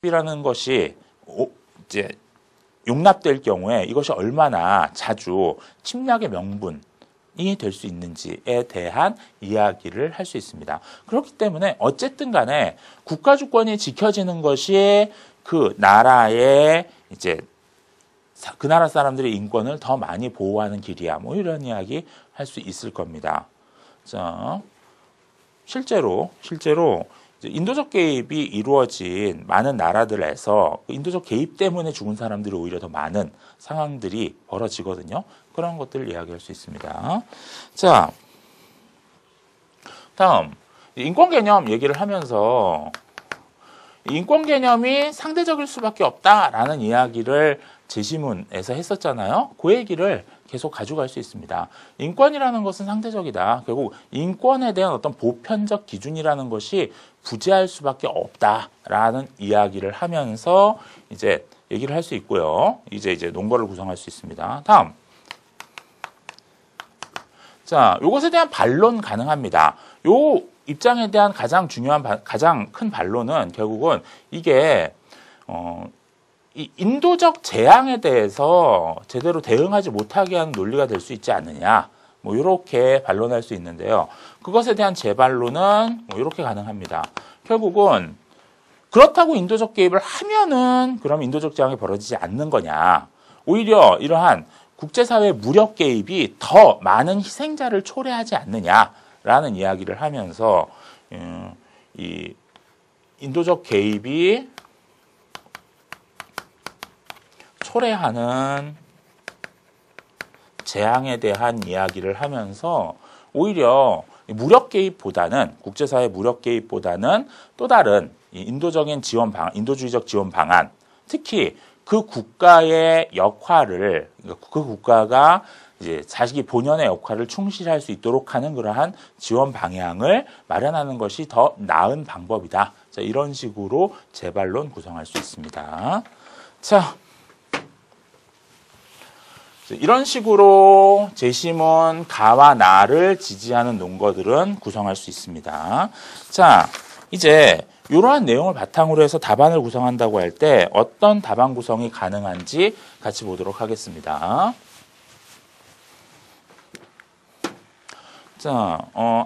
이라는 것이 이제 용납될 경우에 이것이 얼마나 자주 침략의 명분이 될 수 있는지에 대한 이야기를 할 수 있습니다. 그렇기 때문에 어쨌든 간에 국가 주권이 지켜지는 것이 그 나라의 이제 그 나라 사람들의 인권을 더 많이 보호하는 길이야. 뭐 이런 이야기 할 수 있을 겁니다. 자, 실제로 인도적 개입이 이루어진 많은 나라들에서 인도적 개입 때문에 죽은 사람들이 오히려 더 많은 상황들이 벌어지거든요. 그런 것들을 이야기할 수 있습니다. 자, 다음 인권 개념 얘기를 하면서 인권 개념이 상대적일 수밖에 없다라는 이야기를 제시문에서 했었잖아요. 그 얘기를 계속 가져갈 수 있습니다. 인권이라는 것은 상대적이다. 결국 인권에 대한 어떤 보편적 기준이라는 것이 부재할 수밖에 없다라는 이야기를 하면서 이제 얘기를 할 수 있고요. 이제 논거를 구성할 수 있습니다. 다음. 자, 요것에 대한 반론 가능합니다. 요 입장에 대한 가장 큰 반론은 결국은 이게 이 인도적 재앙에 대해서 제대로 대응하지 못하게 하는 논리가 될 수 있지 않느냐. 뭐 이렇게 반론할 수 있는데요. 그것에 대한 재반론은 뭐 이렇게 가능합니다. 결국은 그렇다고 인도적 개입을 하면은 그럼 인도적 재앙이 벌어지지 않는 거냐. 오히려 이러한 국제사회 무력 개입이 더 많은 희생자를 초래하지 않느냐라는 이야기를 하면서 이 인도적 개입이 초래하는 재앙에 대한 이야기를 하면서 오히려 무력 개입보다는 국제사회 무력 개입보다는 또 다른 인도적인 지원 방안, 인도주의적 지원 방안, 특히 그 국가의 역할을 그 국가가 이제 자식이 본연의 역할을 충실할 수 있도록 하는 그러한 지원 방향을 마련하는 것이 더 나은 방법이다. 자, 이런 식으로 재반론 구성할 수 있습니다. 자. 이런 식으로 제시문 가와 나를 지지하는 논거들은 구성할 수 있습니다. 자, 이제 이러한 내용을 바탕으로 해서 답안을 구성한다고 할 때 어떤 답안 구성이 가능한지 같이 보도록 하겠습니다. 자,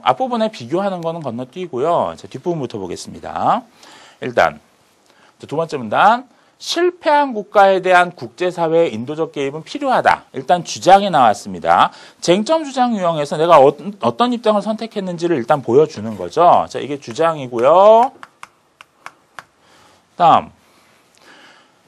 앞부분에 비교하는 거는 건너뛰고요. 자, 뒷부분부터 보겠습니다. 일단 두 번째 문단. 실패한 국가에 대한 국제사회의 인도적 개입은 필요하다. 일단 주장이 나왔습니다. 쟁점 주장 유형에서 내가 어떤 입장을 선택했는지를 일단 보여주는 거죠. 자, 이게 주장이고요. 다음.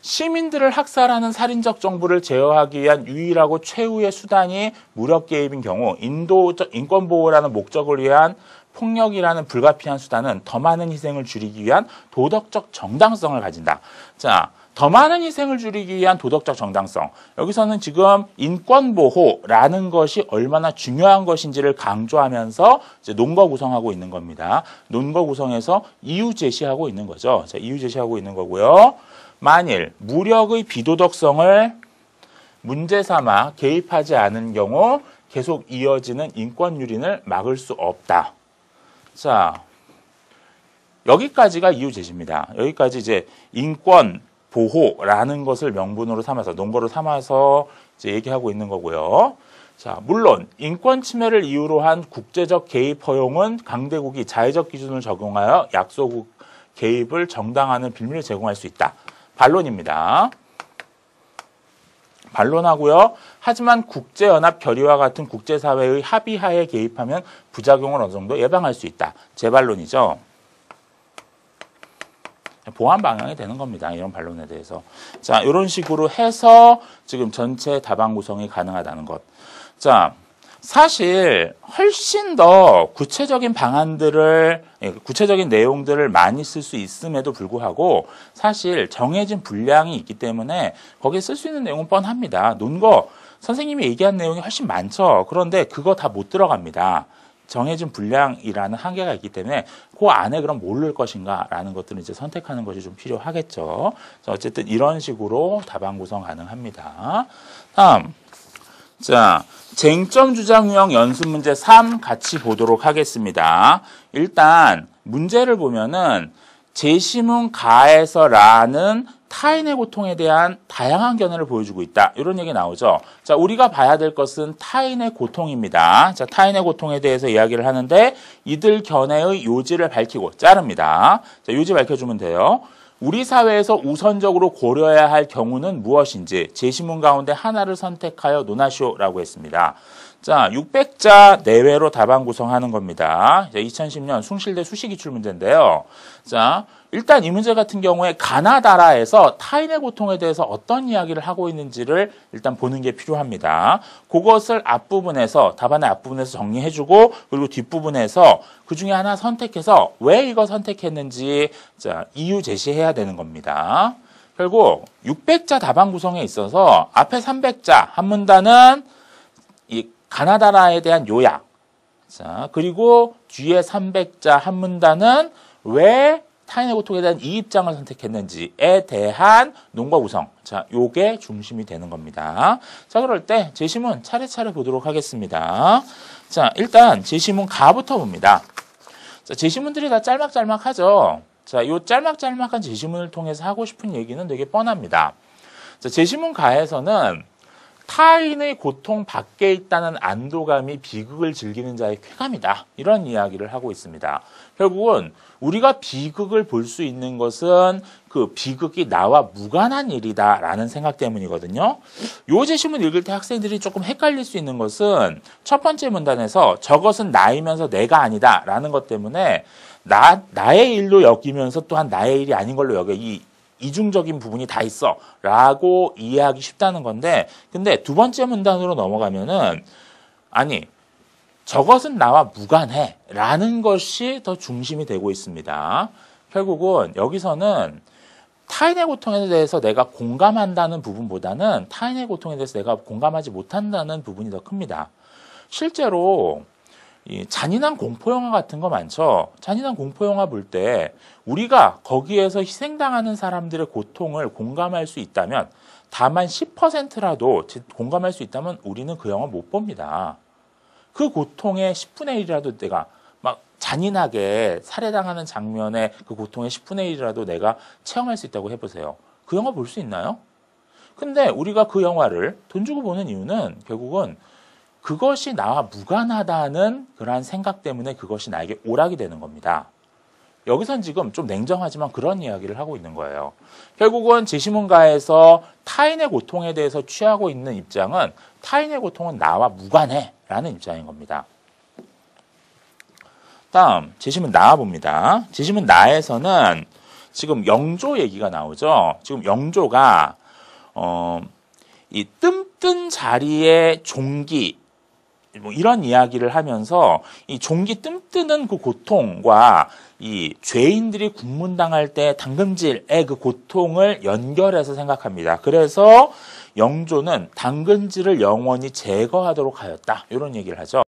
시민들을 학살하는 살인적 정부를 제어하기 위한 유일하고 최후의 수단이 무력 개입인 경우 인도적 인권보호라는 목적을 위한 폭력이라는 불가피한 수단은 더 많은 희생을 줄이기 위한 도덕적 정당성을 가진다. 자, 더 많은 희생을 줄이기 위한 도덕적 정당성. 여기서는 지금 인권보호라는 것이 얼마나 중요한 것인지를 강조하면서 이제 논거 구성하고 있는 겁니다. 논거 구성에서 이유 제시하고 있는 거죠. 자, 이유 제시하고 있는 거고요. 만일 무력의 비도덕성을 문제 삼아 개입하지 않은 경우 계속 이어지는 인권 유린을 막을 수 없다. 자, 여기까지가 이유 제시입니다. 여기까지 이제 인권 보호라는 것을 명분으로 삼아서 논거로 삼아서 이제 얘기하고 있는 거고요. 자, 물론 인권 침해를 이유로 한 국제적 개입 허용은 강대국이 자의적 기준을 적용하여 약소국 개입을 정당화하는 빌미를 제공할 수 있다. 반론입니다. 반론하고요. 하지만 국제연합 결의와 같은 국제사회의 합의하에 개입하면 부작용을 어느 정도 예방할 수 있다. 재반론이죠. 보완 방향이 되는 겁니다. 이런 반론에 대해서. 자, 이런 식으로 해서 지금 전체 답안 구성이 가능하다는 것. 자, 사실 훨씬 더 구체적인 방안들을, 구체적인 내용들을 많이 쓸 수 있음에도 불구하고 사실 정해진 분량이 있기 때문에 거기에 쓸 수 있는 내용은 뻔합니다. 논거, 선생님이 얘기한 내용이 훨씬 많죠. 그런데 그거 다 못 들어갑니다. 정해진 분량이라는 한계가 있기 때문에 그 안에 그럼 뭘 넣을 것인가라는 것들은 이제 선택하는 것이 좀 필요하겠죠. 자, 어쨌든 이런 식으로 답안 구성 가능합니다. 다음, 자, 쟁점 주장 유형 연습 문제 3 같이 보도록 하겠습니다. 일단 문제를 보면은 제시문 가에서라는 타인의 고통에 대한 다양한 견해를 보여주고 있다. 이런 얘기 나오죠. 자, 우리가 봐야 될 것은 타인의 고통입니다. 자, 타인의 고통에 대해서 이야기를 하는데 이들 견해의 요지를 밝히고 자릅니다. 자, 요지 밝혀주면 돼요. 우리 사회에서 우선적으로 고려해야 할 경우는 무엇인지 제시문 가운데 하나를 선택하여 논하시오라고 했습니다. 자, 600자 내외로 답안 구성하는 겁니다. 2010년 숭실대 수시기출 문제인데요. 자, 일단 이 문제 같은 경우에 가나다라에서 타인의 고통에 대해서 어떤 이야기를 하고 있는지를 일단 보는 게 필요합니다. 그것을 앞부분에서, 답안의 앞부분에서 정리해주고, 그리고 뒷부분에서 그 중에 하나 선택해서 왜 이거 선택했는지, 자, 이유 제시해야 되는 겁니다. 결국 600자 답안 구성에 있어서 앞에 300자 한 문단은 이 가나다라에 대한 요약. 자, 그리고 뒤에 300자 한 문단은 왜 타인의 고통에 대한 이 입장을 선택했는지에 대한 논과 구성. 자, 요게 중심이 되는 겁니다. 자, 그럴 때 제시문 차례차례 보도록 하겠습니다. 자, 일단 제시문 가부터 봅니다. 자, 제시문들이 다 짤막짤막하죠. 자, 요 짤막짤막한 제시문을 통해서 하고 싶은 얘기는 되게 뻔합니다. 자, 제시문 가에서는 타인의 고통 밖에 있다는 안도감이 비극을 즐기는 자의 쾌감이다. 이런 이야기를 하고 있습니다. 결국은 우리가 비극을 볼 수 있는 것은 그 비극이 나와 무관한 일이다라는 생각 때문이거든요. 요 제시문 읽을 때 학생들이 조금 헷갈릴 수 있는 것은 첫 번째 문단에서 저것은 나이면서 내가 아니다라는 것 때문에 나의 일로 여기면서 또한 나의 일이 아닌 걸로 여겨 이 이중적인 부분이 다 있어 라고 이해하기 쉽다는 건데, 근데 두 번째 문단으로 넘어가면은 아니 저것은 나와 무관해 라는 것이 더 중심이 되고 있습니다. 결국은 여기서는 타인의 고통에 대해서 내가 공감한다는 부분보다는 타인의 고통에 대해서 내가 공감하지 못한다는 부분이 더 큽니다. 실제로 이 잔인한 공포영화 같은 거 많죠. 잔인한 공포영화 볼 때 우리가 거기에서 희생당하는 사람들의 고통을 공감할 수 있다면, 다만 10%라도 공감할 수 있다면 우리는 그 영화 못 봅니다. 그 고통의 10분의 1이라도 내가 막 잔인하게 살해당하는 장면의 그 고통의 10분의 1이라도 내가 체험할 수 있다고 해보세요. 그 영화 볼 수 있나요? 근데 우리가 그 영화를 돈 주고 보는 이유는 결국은 그것이 나와 무관하다는 그러한 생각 때문에 그것이 나에게 오락이 되는 겁니다. 여기선 지금 좀 냉정하지만 그런 이야기를 하고 있는 거예요. 결국은 제시문가에서 타인의 고통에 대해서 취하고 있는 입장은 타인의 고통은 나와 무관해 라는 입장인 겁니다. 다음 제시문 나와 봅니다. 제시문 나에서는 지금 영조 얘기가 나오죠. 지금 영조가 이 뜸뜬 자리의 종기 뭐 이런 이야기를 하면서 이 종기 뜸뜨는 그 고통과 이 죄인들이 국문당할 때 당근질의 그 고통을 연결해서 생각합니다. 그래서 영조는 당근질을 영원히 제거하도록 하였다. 이런 얘기를 하죠.